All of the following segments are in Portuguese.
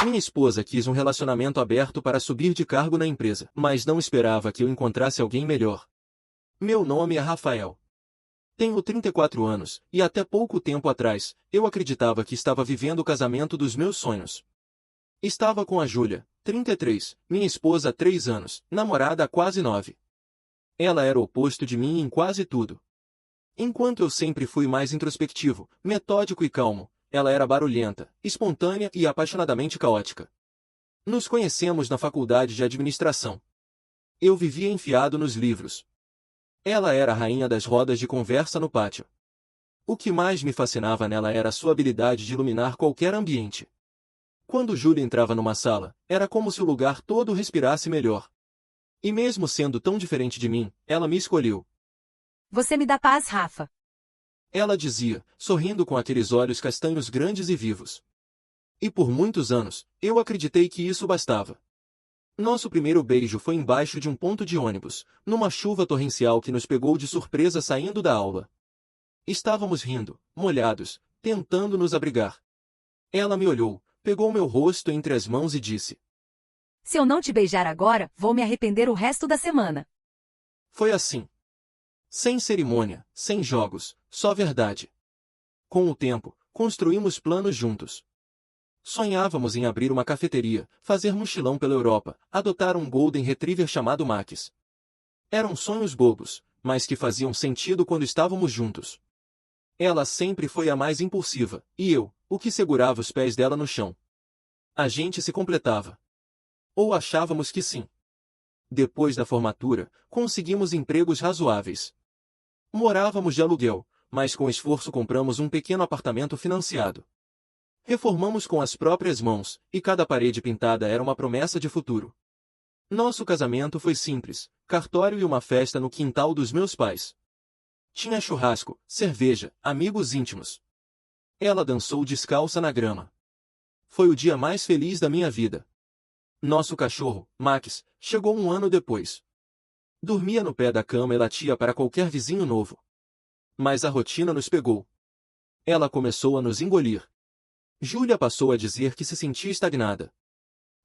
Minha esposa quis um relacionamento aberto para subir de cargo na empresa, mas não esperava que eu encontrasse alguém melhor. Meu nome é Rafael. Tenho 34 anos, e até pouco tempo atrás, eu acreditava que estava vivendo o casamento dos meus sonhos. Estava com a Júlia, 33, minha esposa há 3 anos, namorada há quase 9. Ela era o oposto de mim em quase tudo. Enquanto eu sempre fui mais introspectivo, metódico e calmo, ela era barulhenta, espontânea e apaixonadamente caótica. Nos conhecemos na faculdade de administração. Eu vivia enfiado nos livros. Ela era a rainha das rodas de conversa no pátio. O que mais me fascinava nela era a sua habilidade de iluminar qualquer ambiente. Quando Júlia entrava numa sala, era como se o lugar todo respirasse melhor. E mesmo sendo tão diferente de mim, ela me escolheu. Você me dá paz, Rafa. Ela dizia, sorrindo com aqueles olhos castanhos grandes e vivos. E por muitos anos, eu acreditei que isso bastava. Nosso primeiro beijo foi embaixo de um ponto de ônibus, numa chuva torrencial que nos pegou de surpresa saindo da aula. Estávamos rindo, molhados, tentando nos abrigar. Ela me olhou, pegou meu rosto entre as mãos e disse: Se eu não te beijar agora, vou me arrepender o resto da semana. Foi assim. Sem cerimônia, sem jogos, só verdade. Com o tempo, construímos planos juntos. Sonhávamos em abrir uma cafeteria, fazer mochilão pela Europa, adotar um Golden Retriever chamado Max. Eram sonhos bobos, mas que faziam sentido quando estávamos juntos. Ela sempre foi a mais impulsiva, e eu, o que segurava os pés dela no chão. A gente se completava. Ou achávamos que sim. Depois da formatura, conseguimos empregos razoáveis. Morávamos de aluguel, mas com esforço compramos um pequeno apartamento financiado. Reformamos com as próprias mãos, e cada parede pintada era uma promessa de futuro. Nosso casamento foi simples, cartório e uma festa no quintal dos meus pais. Tinha churrasco, cerveja, amigos íntimos. Ela dançou descalça na grama. Foi o dia mais feliz da minha vida. Nosso cachorro, Max, chegou 1 ano depois. Dormia no pé da cama e latia para qualquer vizinho novo. Mas a rotina nos pegou. Ela começou a nos engolir. Júlia passou a dizer que se sentia estagnada.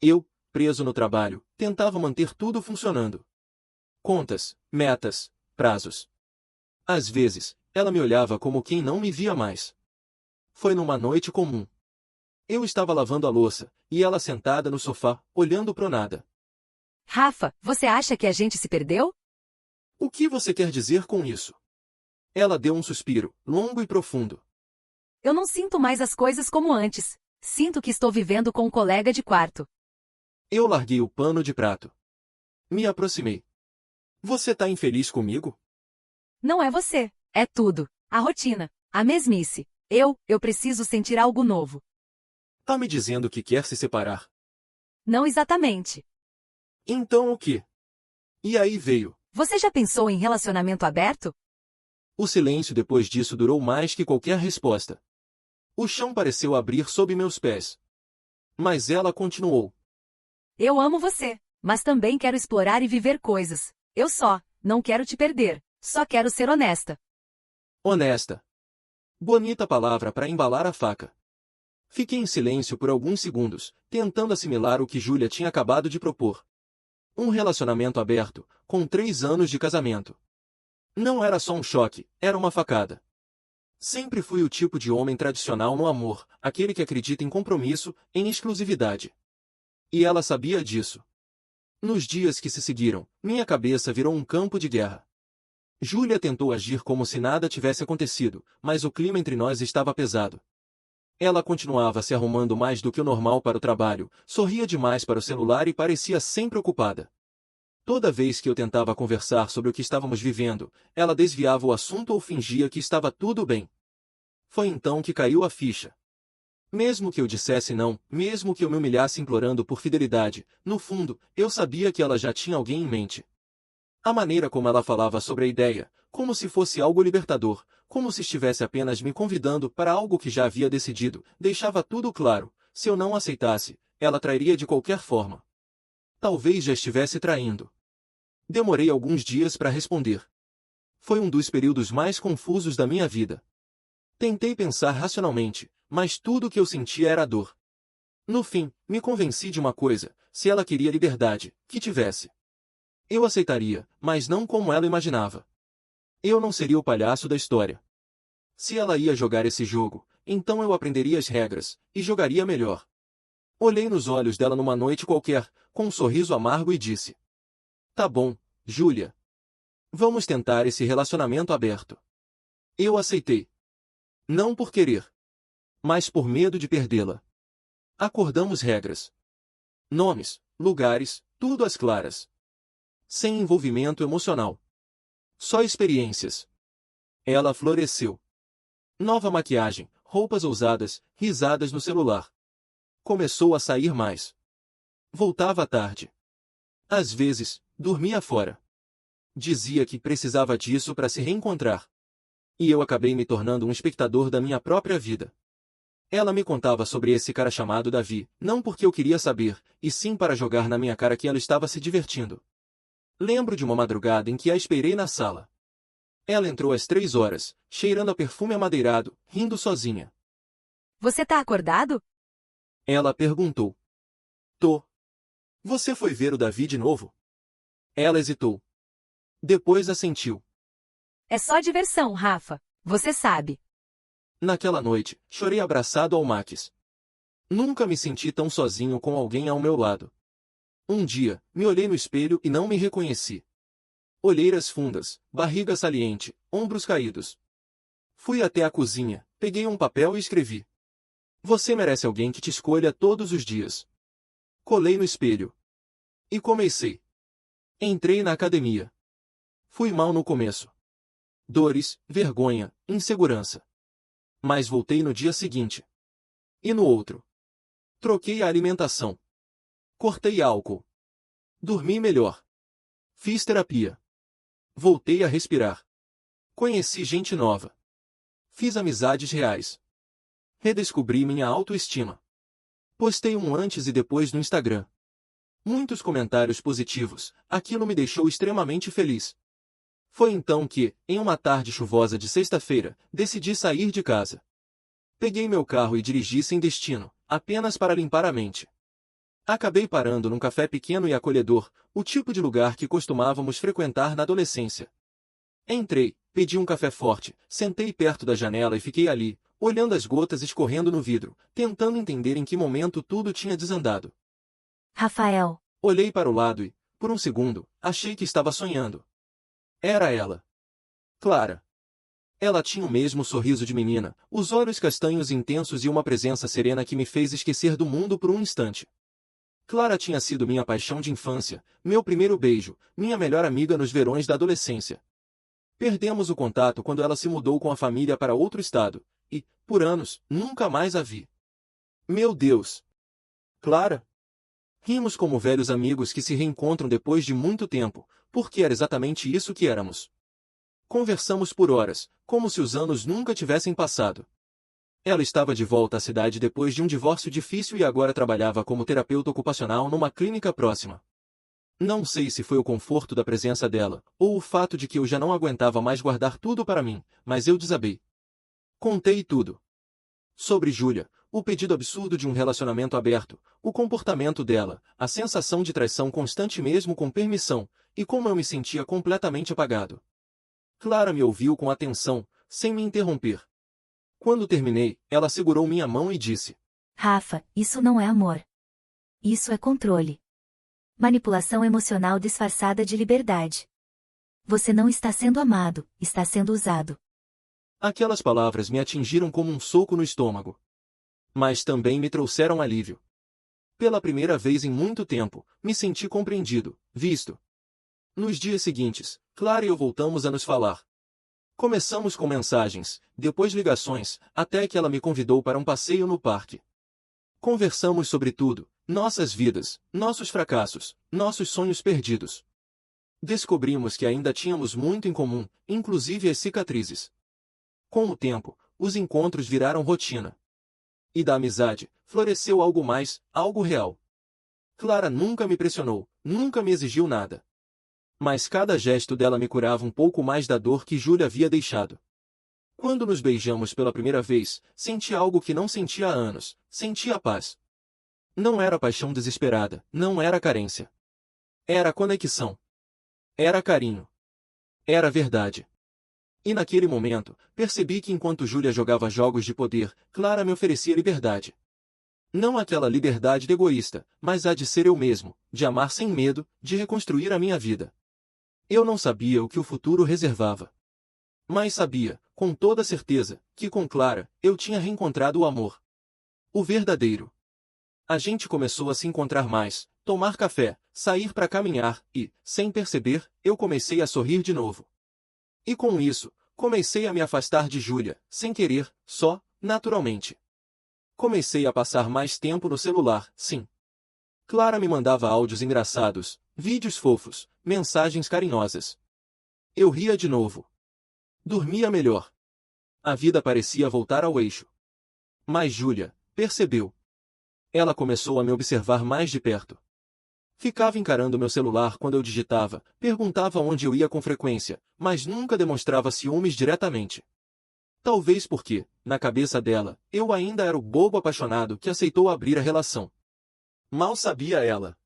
Eu, preso no trabalho, tentava manter tudo funcionando. Contas, metas, prazos. Às vezes, ela me olhava como quem não me via mais. Foi numa noite comum. Eu estava lavando a louça, e ela sentada no sofá, olhando pro nada. Rafa, você acha que a gente se perdeu? O que você quer dizer com isso? Ela deu um suspiro, longo e profundo. Eu não sinto mais as coisas como antes. Sinto que estou vivendo com um colega de quarto. Eu larguei o pano de prato. Me aproximei. Você tá infeliz comigo? Não é você, é tudo. A rotina, a mesmice. Eu preciso sentir algo novo. Tá me dizendo que quer se separar? Não exatamente. Então o quê? E aí veio. Você já pensou em relacionamento aberto? O silêncio depois disso durou mais que qualquer resposta. O chão pareceu abrir sob meus pés. Mas ela continuou. Eu amo você, mas também quero explorar e viver coisas. Não quero te perder. Só quero ser honesta. Honesta. Bonita palavra para embalar a faca. Fiquei em silêncio por alguns segundos, tentando assimilar o que Júlia tinha acabado de propor. Um relacionamento aberto, com 3 anos de casamento. Não era só um choque, era uma facada. Sempre fui o tipo de homem tradicional no amor, aquele que acredita em compromisso, em exclusividade. E ela sabia disso. Nos dias que se seguiram, minha cabeça virou um campo de guerra. Júlia tentou agir como se nada tivesse acontecido, mas o clima entre nós estava pesado. Ela continuava se arrumando mais do que o normal para o trabalho, sorria demais para o celular e parecia sempre ocupada. Toda vez que eu tentava conversar sobre o que estávamos vivendo, ela desviava o assunto ou fingia que estava tudo bem. Foi então que caiu a ficha. Mesmo que eu dissesse não, mesmo que eu me humilhasse implorando por fidelidade, no fundo, eu sabia que ela já tinha alguém em mente. A maneira como ela falava sobre a ideia, como se fosse algo libertador, como se estivesse apenas me convidando para algo que já havia decidido, deixava tudo claro: se eu não aceitasse, ela trairia de qualquer forma. Talvez já estivesse traindo. Demorei alguns dias para responder. Foi um dos períodos mais confusos da minha vida. Tentei pensar racionalmente, mas tudo o que eu sentia era dor. No fim, me convenci de uma coisa: se ela queria liberdade, que tivesse. Eu aceitaria, mas não como ela imaginava. Eu não seria o palhaço da história. Se ela ia jogar esse jogo, então eu aprenderia as regras, e jogaria melhor. Olhei nos olhos dela numa noite qualquer, com um sorriso amargo e disse: Tá bom, Júlia. Vamos tentar esse relacionamento aberto. Eu aceitei. Não por querer, mas por medo de perdê-la. Acordamos regras. Nomes, lugares, tudo às claras. Sem envolvimento emocional. Só experiências. Ela floresceu. Nova maquiagem, roupas ousadas, risadas no celular. Começou a sair mais. Voltava à tarde. Às vezes, dormia fora. Dizia que precisava disso para se reencontrar. E eu acabei me tornando um espectador da minha própria vida. Ela me contava sobre esse cara chamado Davi, não porque eu queria saber, e sim para jogar na minha cara que ela estava se divertindo. Lembro de uma madrugada em que a esperei na sala. Ela entrou às 3 horas, cheirando a perfume amadeirado, rindo sozinha. Você tá acordado? Ela perguntou. Tô. Você foi ver o Davi de novo? Ela hesitou. Depois assentiu. É só diversão, Rafa. Você sabe. Naquela noite, chorei abraçado ao Max. Nunca me senti tão sozinho com alguém ao meu lado. Um dia, me olhei no espelho e não me reconheci. Olheiras fundas, barriga saliente, ombros caídos. Fui até a cozinha, peguei um papel e escrevi. Você merece alguém que te escolha todos os dias. Colei no espelho. E comecei. Entrei na academia. Fui mal no começo. Dores, vergonha, insegurança. Mas voltei no dia seguinte. E no outro. Troquei a alimentação. Cortei álcool. Dormi melhor. Fiz terapia. Voltei a respirar. Conheci gente nova. Fiz amizades reais. Redescobri minha autoestima. Postei um antes e depois no Instagram. Muitos comentários positivos, aquilo me deixou extremamente feliz. Foi então que, em uma tarde chuvosa de sexta-feira, decidi sair de casa. Peguei meu carro e dirigi sem destino, apenas para limpar a mente. Acabei parando num café pequeno e acolhedor, o tipo de lugar que costumávamos frequentar na adolescência. Entrei, pedi um café forte, sentei perto da janela e fiquei ali, olhando as gotas escorrendo no vidro, tentando entender em que momento tudo tinha desandado. Rafael. Olhei para o lado e, por um segundo, achei que estava sonhando. Era ela. Clara. Ela tinha o mesmo sorriso de menina, os olhos castanhos intensos e uma presença serena que me fez esquecer do mundo por um instante. Clara tinha sido minha paixão de infância, meu primeiro beijo, minha melhor amiga nos verões da adolescência. Perdemos o contato quando ela se mudou com a família para outro estado, e, por anos, nunca mais a vi. Meu Deus! Clara? Rimos como velhos amigos que se reencontram depois de muito tempo, porque era exatamente isso que éramos. Conversamos por horas, como se os anos nunca tivessem passado. Ela estava de volta à cidade depois de um divórcio difícil e agora trabalhava como terapeuta ocupacional numa clínica próxima. Não sei se foi o conforto da presença dela, ou o fato de que eu já não aguentava mais guardar tudo para mim, mas eu desabei. Contei tudo. Sobre Júlia, o pedido absurdo de um relacionamento aberto, o comportamento dela, a sensação de traição constante mesmo com permissão, e como eu me sentia completamente apagado. Clara me ouviu com atenção, sem me interromper. Quando terminei, ela segurou minha mão e disse: Rafa, isso não é amor. Isso é controle. Manipulação emocional disfarçada de liberdade. Você não está sendo amado, está sendo usado. Aquelas palavras me atingiram como um soco no estômago. Mas também me trouxeram alívio. Pela primeira vez em muito tempo, me senti compreendido, visto. Nos dias seguintes, Clara e eu voltamos a nos falar. Começamos com mensagens, depois ligações, até que ela me convidou para um passeio no parque. Conversamos sobre tudo, nossas vidas, nossos fracassos, nossos sonhos perdidos. Descobrimos que ainda tínhamos muito em comum, inclusive as cicatrizes. Com o tempo, os encontros viraram rotina. E da amizade, floresceu algo mais, algo real. Clara nunca me pressionou, nunca me exigiu nada. Mas cada gesto dela me curava um pouco mais da dor que Júlia havia deixado. Quando nos beijamos pela primeira vez, senti algo que não sentia há anos, senti a paz. Não era paixão desesperada, não era carência. Era conexão. Era carinho. Era verdade. E naquele momento, percebi que enquanto Júlia jogava jogos de poder, Clara me oferecia liberdade. Não aquela liberdade de egoísta, mas a de ser eu mesmo, de amar sem medo, de reconstruir a minha vida. Eu não sabia o que o futuro reservava. Mas sabia, com toda certeza, que com Clara, eu tinha reencontrado o amor. O verdadeiro. A gente começou a se encontrar mais, tomar café, sair para caminhar e, sem perceber, eu comecei a sorrir de novo. E com isso, comecei a me afastar de Júlia, sem querer, só, naturalmente. Comecei a passar mais tempo no celular, sim. Clara me mandava áudios engraçados, vídeos fofos, mensagens carinhosas. Eu ria de novo. Dormia melhor. A vida parecia voltar ao eixo. Mas Júlia percebeu. Ela começou a me observar mais de perto. Ficava encarando meu celular quando eu digitava, perguntava onde eu ia com frequência, mas nunca demonstrava ciúmes diretamente. Talvez porque, na cabeça dela, eu ainda era o bobo apaixonado que aceitou abrir a relação. Mal sabia ela.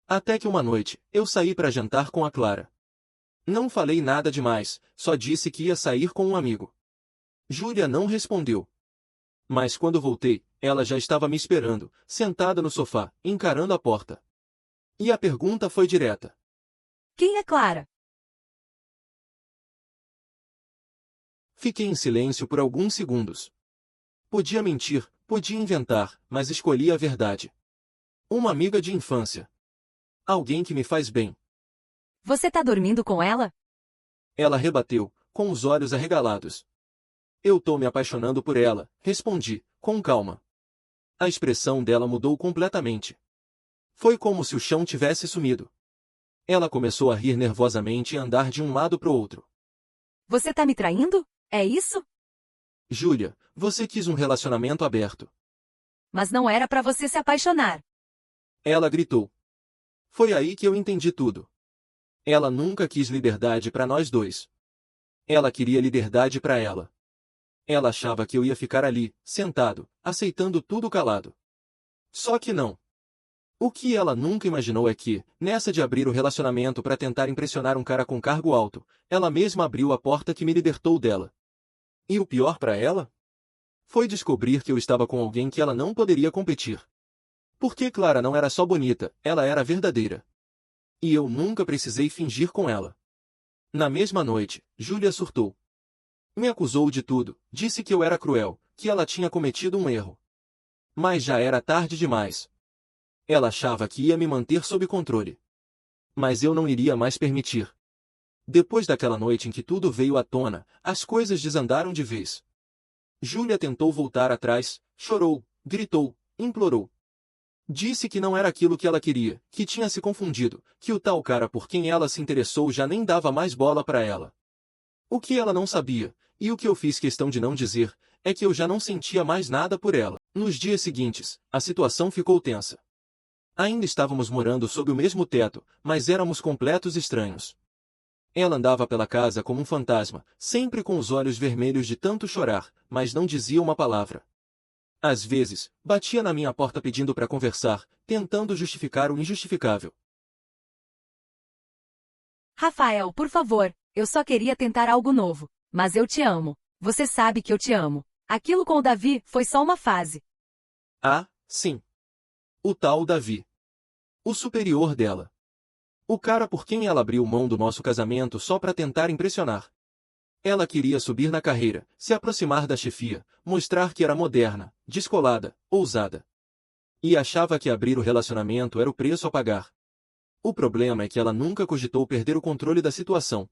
Até que uma noite, eu saí para jantar com a Clara. Não falei nada demais, só disse que ia sair com um amigo. Júlia não respondeu. Mas quando voltei, ela já estava me esperando, sentada no sofá, encarando a porta. E a pergunta foi direta. Quem é Clara? Fiquei em silêncio por alguns segundos. Podia mentir, podia inventar, mas escolhi a verdade. Uma amiga de infância. Alguém que me faz bem. Você tá dormindo com ela? Ela rebateu, com os olhos arregalados. Eu tô me apaixonando por ela, respondi, com calma. A expressão dela mudou completamente. Foi como se o chão tivesse sumido. Ela começou a rir nervosamente e andar de um lado pro outro. Você tá me traindo? É isso? Júlia, você quis um relacionamento aberto. Mas não era pra você se apaixonar. Ela gritou. Foi aí que eu entendi tudo. Ela nunca quis liberdade para nós dois. Ela queria liberdade para ela. Ela achava que eu ia ficar ali, sentado, aceitando tudo calado. Só que não. O que ela nunca imaginou é que, nessa de abrir o relacionamento para tentar impressionar um cara com cargo alto, ela mesma abriu a porta que me libertou dela. E o pior para ela? Foi descobrir que eu estava com alguém que ela não poderia competir. Porque Clara não era só bonita, ela era verdadeira. E eu nunca precisei fingir com ela. Na mesma noite, Júlia surtou. Me acusou de tudo, disse que eu era cruel, que ela tinha cometido um erro. Mas já era tarde demais. Ela achava que ia me manter sob controle. Mas eu não iria mais permitir. Depois daquela noite em que tudo veio à tona, as coisas desandaram de vez. Júlia tentou voltar atrás, chorou, gritou, implorou. Disse que não era aquilo que ela queria, que tinha se confundido, que o tal cara por quem ela se interessou já nem dava mais bola para ela. O que ela não sabia, e o que eu fiz questão de não dizer, é que eu já não sentia mais nada por ela. Nos dias seguintes, a situação ficou tensa. Ainda estávamos morando sob o mesmo teto, mas éramos completos estranhos. Ela andava pela casa como um fantasma, sempre com os olhos vermelhos de tanto chorar, mas não dizia uma palavra. Às vezes, batia na minha porta pedindo para conversar, tentando justificar o injustificável. Rafael, por favor, eu só queria tentar algo novo. Mas eu te amo. Você sabe que eu te amo. Aquilo com o Davi foi só uma fase. Ah, sim. O tal Davi. O superior dela. O cara por quem ela abriu mão do nosso casamento só para tentar impressionar. Ela queria subir na carreira, se aproximar da chefia, mostrar que era moderna, descolada, ousada. E achava que abrir o relacionamento era o preço a pagar. O problema é que ela nunca cogitou perder o controle da situação.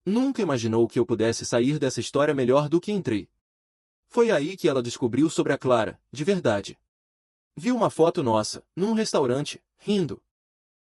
Nunca imaginou que eu pudesse sair dessa história melhor do que entrei. Foi aí que ela descobriu sobre a Clara, de verdade. Viu uma foto nossa, num restaurante, rindo.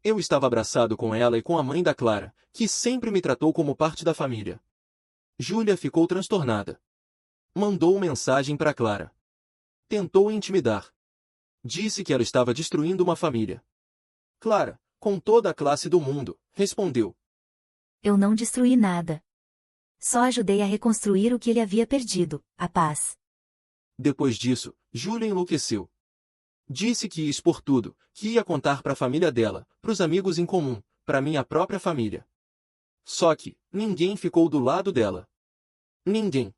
Eu estava abraçado com ela e com a mãe da Clara, que sempre me tratou como parte da família. Júlia ficou transtornada. Mandou mensagem para Clara. Tentou intimidar. Disse que ela estava destruindo uma família. Clara, com toda a classe do mundo, respondeu. Eu não destruí nada. Só ajudei a reconstruir o que ele havia perdido, a paz. Depois disso, Júlia enlouqueceu. Disse que ia expor tudo, que ia contar para a família dela, para os amigos em comum, para minha própria família. Só que, ninguém ficou do lado dela. Ninguém.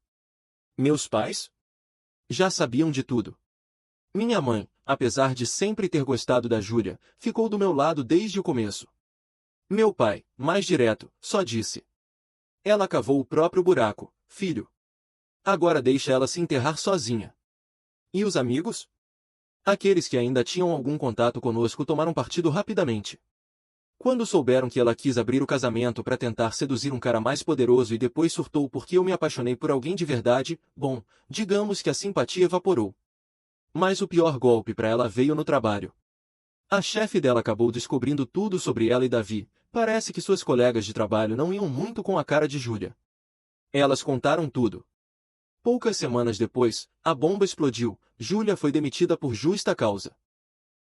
Meus pais? Já sabiam de tudo. Minha mãe, apesar de sempre ter gostado da Júlia, ficou do meu lado desde o começo. Meu pai, mais direto, só disse: ela cavou o próprio buraco, filho. Agora deixa ela se enterrar sozinha. E os amigos? Aqueles que ainda tinham algum contato conosco tomaram partido rapidamente. Quando souberam que ela quis abrir o casamento para tentar seduzir um cara mais poderoso e depois surtou porque eu me apaixonei por alguém de verdade, bom, digamos que a simpatia evaporou. Mas o pior golpe para ela veio no trabalho. A chefe dela acabou descobrindo tudo sobre ela e Davi. Parece que suas colegas de trabalho não iam muito com a cara de Júlia. Elas contaram tudo. Poucas semanas depois, a bomba explodiu. Júlia foi demitida por justa causa.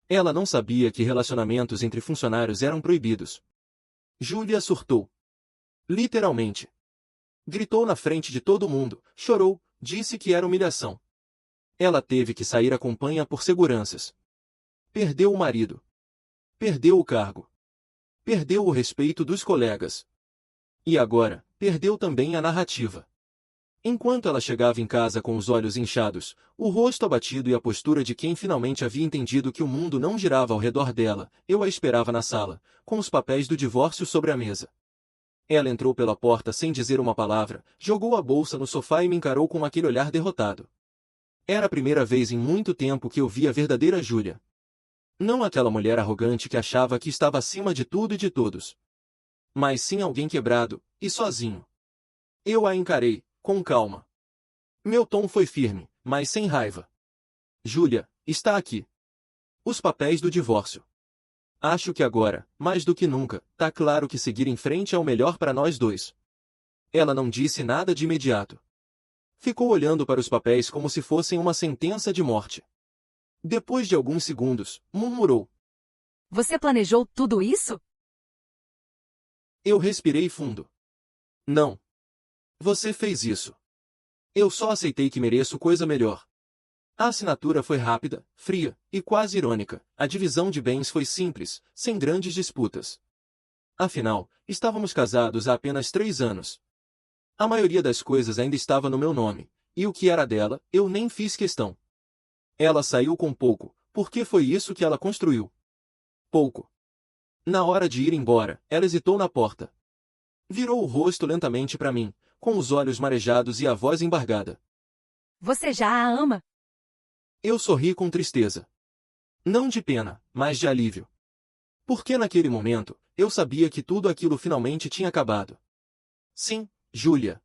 Ela não sabia que relacionamentos entre funcionários eram proibidos. Júlia surtou. Literalmente. Gritou na frente de todo mundo, chorou, disse que era humilhação. Ela teve que sair à campanha por seguranças. Perdeu o marido. Perdeu o cargo. Perdeu o respeito dos colegas. E agora, perdeu também a narrativa. Enquanto ela chegava em casa com os olhos inchados, o rosto abatido e a postura de quem finalmente havia entendido que o mundo não girava ao redor dela, eu a esperava na sala, com os papéis do divórcio sobre a mesa. Ela entrou pela porta sem dizer uma palavra, jogou a bolsa no sofá e me encarou com aquele olhar derrotado. Era a primeira vez em muito tempo que eu via a verdadeira Júlia. Não aquela mulher arrogante que achava que estava acima de tudo e de todos. Mas sim alguém quebrado, e sozinho. Eu a encarei, com calma. Meu tom foi firme, mas sem raiva. Júlia, está aqui. Os papéis do divórcio. Acho que agora, mais do que nunca, tá claro que seguir em frente é o melhor para nós dois. Ela não disse nada de imediato. Ficou olhando para os papéis como se fossem uma sentença de morte. Depois de alguns segundos, murmurou: Você planejou tudo isso? Eu respirei fundo. Não. Você fez isso. Eu só aceitei que mereço coisa melhor. A assinatura foi rápida, fria e quase irônica. A divisão de bens foi simples, sem grandes disputas. Afinal, estávamos casados há apenas 3 anos. A maioria das coisas ainda estava no meu nome, e o que era dela, eu nem fiz questão. Ela saiu com pouco, porque foi isso que ela construiu. Pouco. Na hora de ir embora, ela hesitou na porta. Virou o rosto lentamente para mim, com os olhos marejados e a voz embargada. Você já a ama? Eu sorri com tristeza. Não de pena, mas de alívio. Porque naquele momento, eu sabia que tudo aquilo finalmente tinha acabado. Sim, Júlia.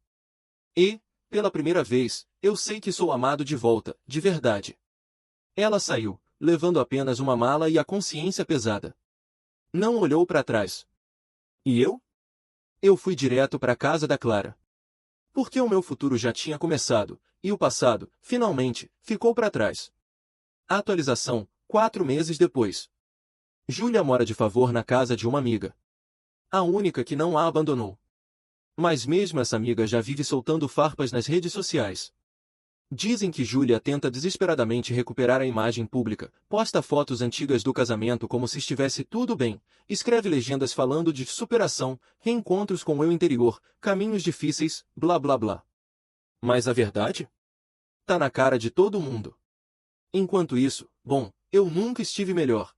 E, pela primeira vez, eu sei que sou amado de volta, de verdade. Ela saiu, levando apenas uma mala e a consciência pesada. Não olhou para trás. E eu? Eu fui direto para a casa da Clara. Porque o meu futuro já tinha começado, e o passado, finalmente, ficou para trás. Atualização, 4 meses depois. Júlia mora de favor na casa de uma amiga. A única que não a abandonou. Mas mesmo essa amiga já vive soltando farpas nas redes sociais. Dizem que Júlia tenta desesperadamente recuperar a imagem pública, posta fotos antigas do casamento como se estivesse tudo bem, escreve legendas falando de superação, reencontros com o eu interior, caminhos difíceis, blá blá blá. Mas a verdade? Tá na cara de todo mundo. Enquanto isso, bom, eu nunca estive melhor.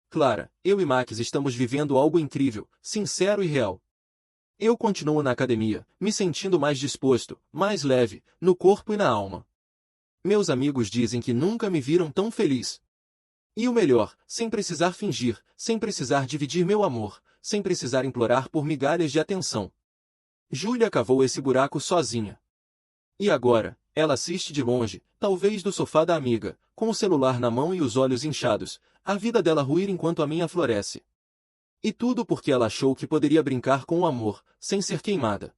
Clara, eu e Max estamos vivendo algo incrível, sincero e real. Eu continuo na academia, me sentindo mais disposto, mais leve, no corpo e na alma. Meus amigos dizem que nunca me viram tão feliz. E o melhor, sem precisar fingir, sem precisar dividir meu amor, sem precisar implorar por migalhas de atenção. Júlia cavou esse buraco sozinha. E agora, ela assiste de longe, talvez do sofá da amiga, com o celular na mão e os olhos inchados, a vida dela ruir enquanto a minha floresce. E tudo porque ela achou que poderia brincar com o amor, sem ser queimada.